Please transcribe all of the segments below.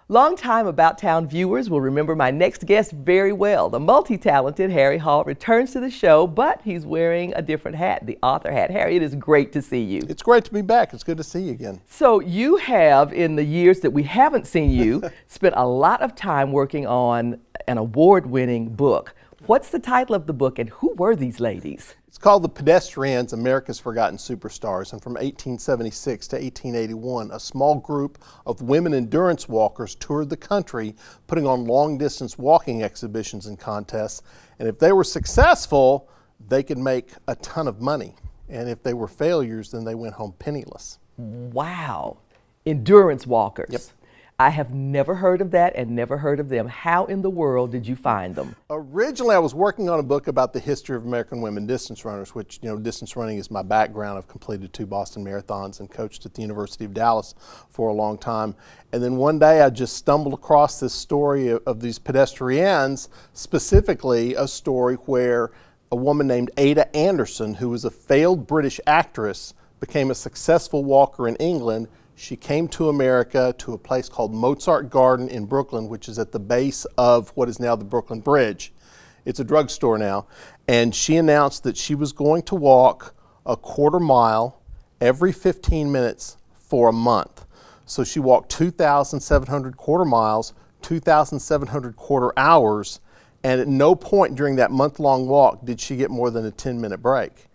Longtime About Town viewers will remember my next guest very well. The multi-talented Harry Hall returns to the show, but he's wearing a different hat, the author hat. Harry, it is great to see you. It's great to be back. It's good to see you again. So you have, in the years that we haven't seen you, spent a lot of time working on an award-winning book. What's the title of the book, and who were these ladies? It's called The Pedestriennes, America's Forgotten Superstars, and from 1876 to 1881, a small group of women endurance walkers toured the country, putting on long-distance walking exhibitions and contests, and if they were successful, they could make a ton of money, and if they were failures, then they went home penniless. Wow, endurance walkers. Yep. I have never heard of that and never heard of them. How in the world did you find them? Originally, I was working on a book about the history of American women distance runners, which, distance running is my background. I've completed 2 Boston marathons and coached at the University of Dallas for a long time. And then one day I just stumbled across this story of these pedestriennes, specifically a story where a woman named Ada Anderson, who was a failed British actress, became a successful walker in England. She came to America to a place called Mozart Garden in Brooklyn, which is at the base of what is now the Brooklyn Bridge. It's a drugstore now. And she announced that she was going to walk a quarter mile every 15 minutes for a month. So she walked 2,700 quarter miles, 2,700 quarter hours, and at no point during that month-long walk did she get more than a 10-minute break.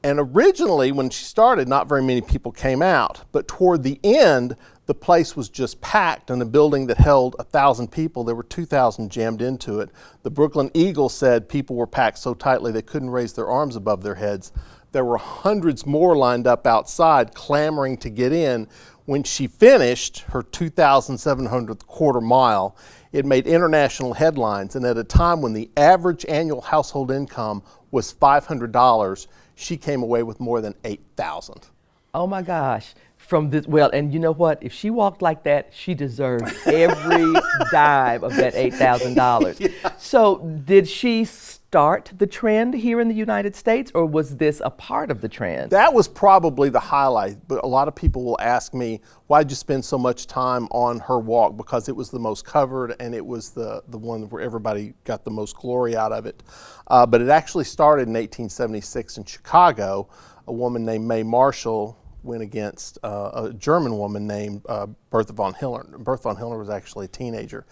And originally, when she started, not very many people came out. But toward the end, the place was just packed. In a building that held 1,000 people, there were 2,000 jammed into it. The Brooklyn Eagle said people were packed so tightly they couldn't raise their arms above their heads. There were hundreds more lined up outside, clamoring to get in. When she finished her 2,700th quarter mile, it made international headlines. And at a time when the average annual household income was $500, she came away with more than $8,000. Oh my gosh. From this, well, and you know what? If she walked like that, she deserved every dime of that $8,000. Yeah. So did she start the trend here in the United States, or was this a part of the trend? That was probably the highlight, but a lot of people will ask me, why did you spend so much time on her walk? Because it was the most covered, and it was the one where everybody got the most glory out of it. But it actually started in 1876 in Chicago. A woman named Mae Marshall went against a German woman named Bertha von Hagen. Bertha von Hagen was actually a teenager,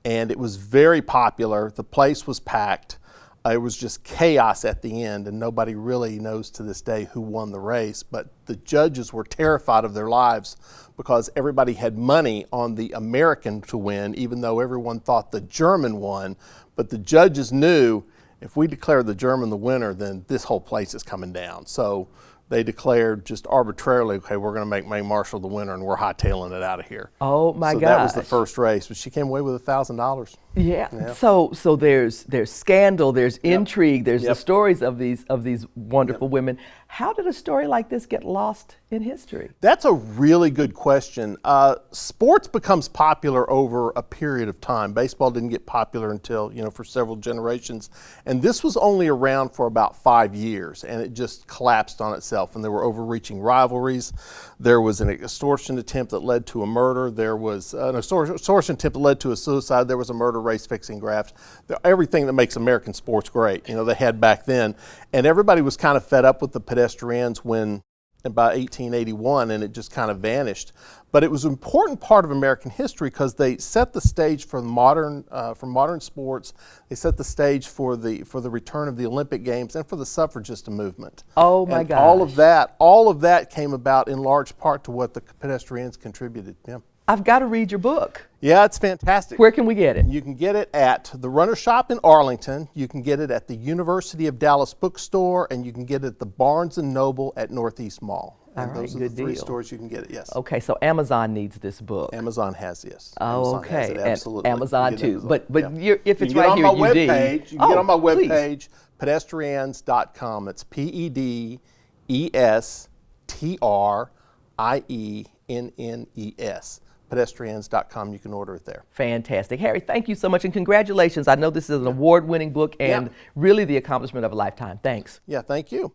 and it was very popular. The place was packed. It was just chaos at the end, and nobody really knows to this day who won the race. But the judges were terrified of their lives because everybody had money on the American to win, even though everyone thought the German won. But the judges knew if we declare the German the winner, then this whole place is coming down. So they declared just arbitrarily, okay, we're going to make Mae Marshall the winner, and we're hightailing it out of here. Oh my gosh. So that was the first race, but she came away with $1,000. Yeah. So there's scandal, there's intrigue, there's the stories of these wonderful women. How did a story like this get lost in history? That's a really good question. Sports becomes popular over a period of time. Baseball didn't get popular until, for several generations. And this was only around for about 5 years, and it just collapsed on itself. And there were overreaching rivalries. There was an extortion attempt that led to a murder. There was an extortion attempt that led to a suicide. There was a murder, race-fixing graft. Everything that makes American sports great, they had back then. And everybody was kind of fed up with the pedestrians when about 1881, and it just kind of vanished. But it was an important part of American history because they set the stage for modern sports. They set the stage for the return of the Olympic Games and for the suffragist movement. Oh my gosh. All of that came about in large part to what the pedestrians contributed. Yeah. I've got to read your book. Yeah, it's fantastic. Where can we get it? You can get it at the Runner Shop in Arlington. You can get it at the University of Dallas bookstore, and you can get it at the Barnes & Noble at Northeast Mall. And those are the 3 stores you can get it, yes. Okay, so Amazon needs this book. Amazon has, yes. Oh, Amazon has it, absolutely. And Amazon too. Amazon. But if it's you right here, you can get on my webpage, pedestriennes.com. It's pedestriennes. Pedestriennes.com. You can order it there. Fantastic. Harry, thank you so much, and congratulations. I know this is an award-winning book and really the accomplishment of a lifetime. Thanks. Yeah, thank you.